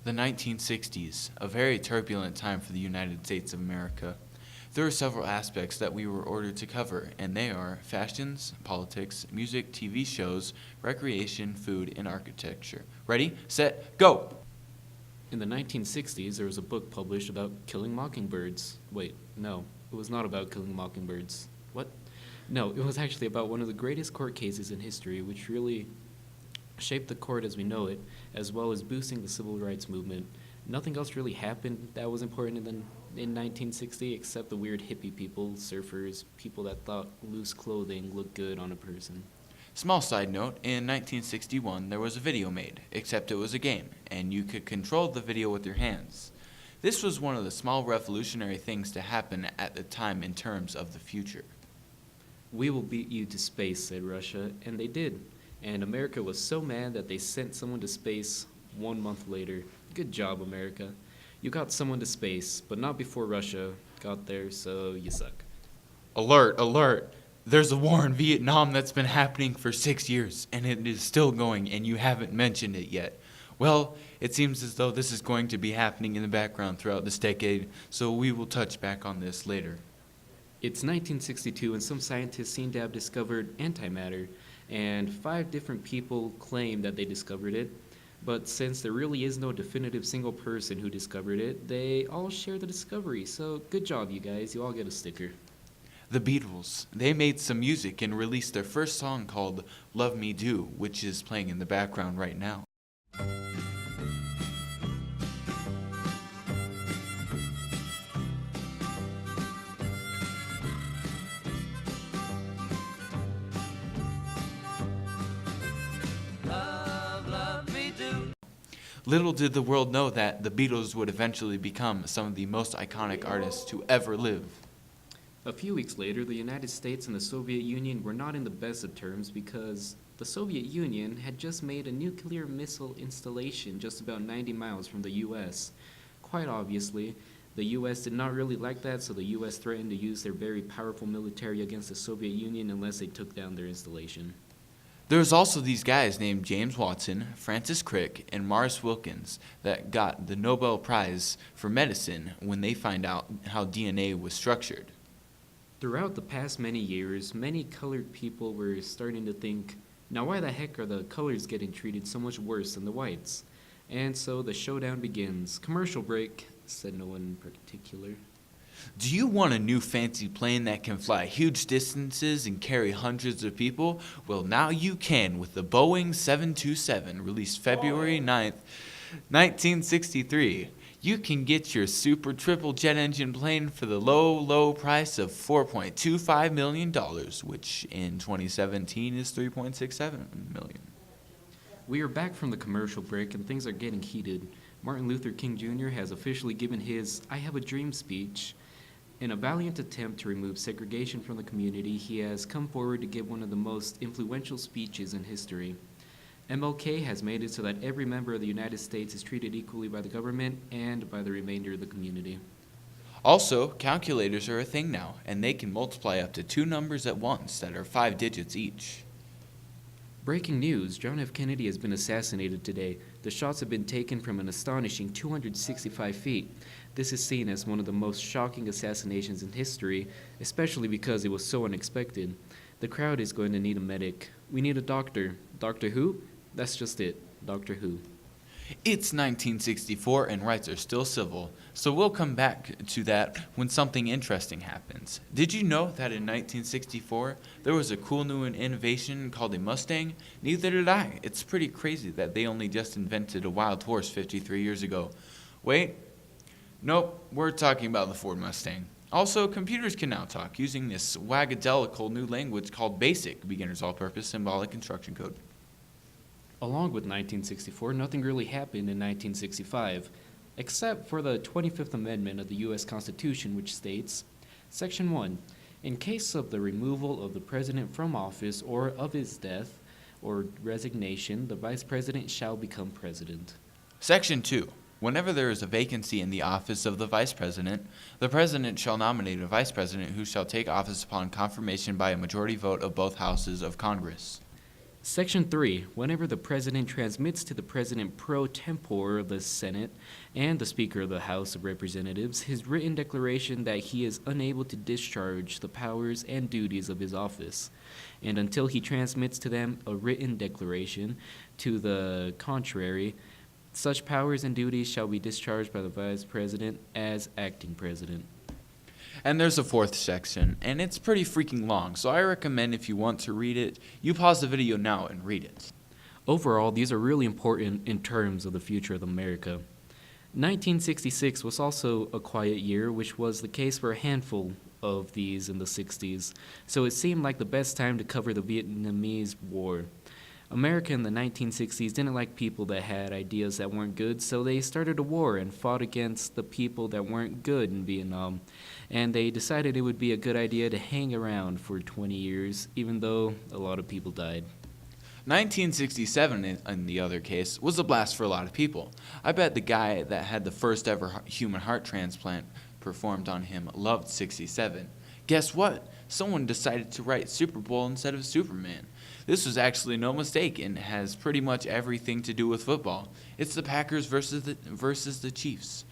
The 1960s, a very turbulent time for the United States of America. There are several aspects that we were ordered to cover, and they are fashions, politics, music, TV shows, recreation, food, and architecture. Ready, set, go! In the 1960s, there was a book published about killing mockingbirds. Wait, no, it was not about killing mockingbirds. What? No, it was actually about one of the greatest court cases in history, which really shaped the court as we know it, as well as boosting the civil rights movement. Nothing else really happened that was important in 1960 except the weird hippie people, surfers, people that thought loose clothing looked good on a person. Small side note, in 1961 there was a video made, except it was a game, and you could control the video with your hands. This was one of the small revolutionary things to happen at the time in terms of the future. We will beat you to space, said Russia, and they did. And America was so mad that they sent someone to space 1 month later. Good job, America. You got someone to space, but not before Russia got there, so you suck. Alert, alert! There's a war in Vietnam that's been happening for 6 years, and it is still going, and you haven't mentioned it yet. Well, it seems as though this is going to be happening in the background throughout this decade, so we will touch back on this later. It's 1962, and some scientists seem to have discovered antimatter, and 5 different people claim that they discovered it. But since there really is no definitive single person who discovered it, they all share the discovery. So good job, you guys. You all get a sticker. The Beatles, they made some music and released their first song called Love Me Do, which is playing in the background right now. Little did the world know that the Beatles would eventually become some of the most iconic artists to ever live. A few weeks later, the United States and the Soviet Union were not in the best of terms because the Soviet Union had just made a nuclear missile installation just about 90 miles from the U.S. Quite obviously, the U.S. did not really like that, so the U.S. threatened to use their very powerful military against the Soviet Union unless they took down their installation. There's also these guys named James Watson, Francis Crick, and Morris Wilkins that got the Nobel Prize for medicine when they find out how DNA was structured. Throughout the past many years, many colored people were starting to think, now why the heck are the colors getting treated so much worse than the whites? And so the showdown begins. Commercial break, said no one in particular. Do you want a new fancy plane that can fly huge distances and carry hundreds of people? Well, now you can with the Boeing 727, released February 9th, 1963. You can get your super triple jet engine plane for the low price of $4.25 million, which in 2017 is $3.67 million. We are back from the commercial break and things are getting heated. Martin Luther King Jr. has officially given his I Have a Dream speech. In a valiant attempt to remove segregation from the community, he has come forward to give one of the most influential speeches in history. MLK has made it so that every member of the United States is treated equally by the government and by the remainder of the community. Also, calculators are a thing now, and they can multiply up to 2 numbers at once that are 5 digits each. Breaking news, John F. Kennedy has been assassinated today. The shots have been taken from an astonishing 265 feet. This is seen as one of the most shocking assassinations in history, especially because it was so unexpected. The crowd is going to need a medic. We need a doctor. Doctor who? That's just it. Doctor Who. It's 1964 and rights are still civil, so we'll come back to that when something interesting happens. Did you know that in 1964 there was a cool new innovation called a Mustang? Neither did I. It's pretty crazy that they only just invented a wild horse 53 years ago. Wait. Nope, we're talking about the Ford Mustang. Also, computers can now talk using this wagadelical new language called BASIC, Beginner's All-Purpose Symbolic Instruction Code. Along with 1964, nothing really happened in 1965, except for the 25th Amendment of the U.S. Constitution, which states, Section 1, in case of the removal of the President from office or of his death or resignation, the Vice President shall become President. Section 2. Whenever there is a vacancy in the office of the Vice President, the President shall nominate a Vice President who shall take office upon confirmation by a majority vote of both houses of Congress. Section 3. Whenever the President transmits to the President pro tempore of the Senate and the Speaker of the House of Representatives his written declaration that he is unable to discharge the powers and duties of his office, and until he transmits to them a written declaration to the contrary, such powers and duties shall be discharged by the Vice President as acting President. And there's a fourth section, and it's pretty freaking long, so I recommend if you want to read it, you pause the video now and read it. Overall, these are really important in terms of the future of America. 1966 was also a quiet year, which was the case for a handful of these in the 60s, so it seemed like the best time to cover the Vietnamese War. America in the 1960s didn't like people that had ideas that weren't good, so they started a war and fought against the people that weren't good in Vietnam. And they decided it would be a good idea to hang around for 20 years, even though a lot of people died. 1967, in the other case, was a blast for a lot of people. I bet the guy that had the first ever human heart transplant performed on him loved 67. Guess what? Someone decided to write Super Bowl instead of Superman. This was actually no mistake and has pretty much everything to do with football. It's the Packers versus the Chiefs.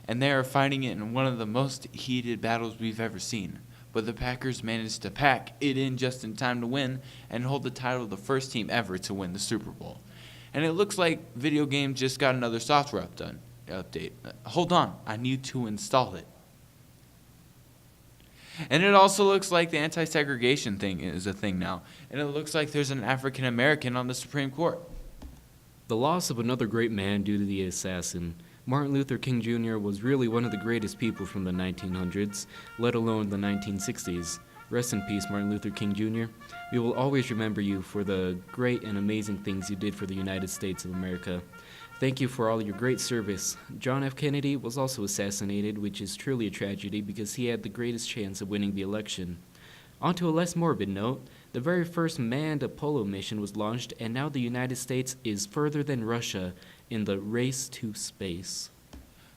And they are fighting it in one of the most heated battles we've ever seen. But the Packers managed to pack it in just in time to win and hold the title of the first team ever to win the Super Bowl. And it looks like video game just got another software update. Hold on, I need to install it. And it also looks like the anti-segregation thing is a thing now. And it looks like there's an African American on the Supreme Court. The loss of another great man due to the assassin. Martin Luther King Jr. was really one of the greatest people from the 1900s, let alone the 1960s. Rest in peace, Martin Luther King Jr. We will always remember you for the great and amazing things you did for the United States of America. Thank you for all your great service. John F. Kennedy was also assassinated, which is truly a tragedy because he had the greatest chance of winning the election. On to a less morbid note, the very first manned Apollo mission was launched, and now the United States is further than Russia in the race to space.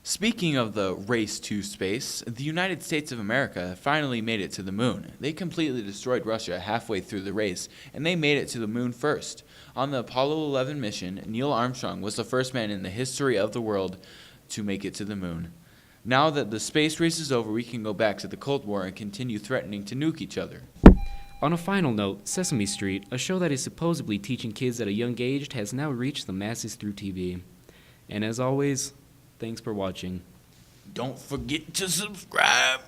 Speaking of the race to space, the United States of America finally made it to the moon. They completely destroyed Russia halfway through the race, and they made it to the moon first. On the Apollo 11 mission, Neil Armstrong was the first man in the history of the world to make it to the moon. Now that the space race is over, we can go back to the Cold War and continue threatening to nuke each other. On a final note, Sesame Street, a show that is supposedly teaching kids at a young age, has now reached the masses through TV. And as always, thanks for watching. Don't forget to subscribe.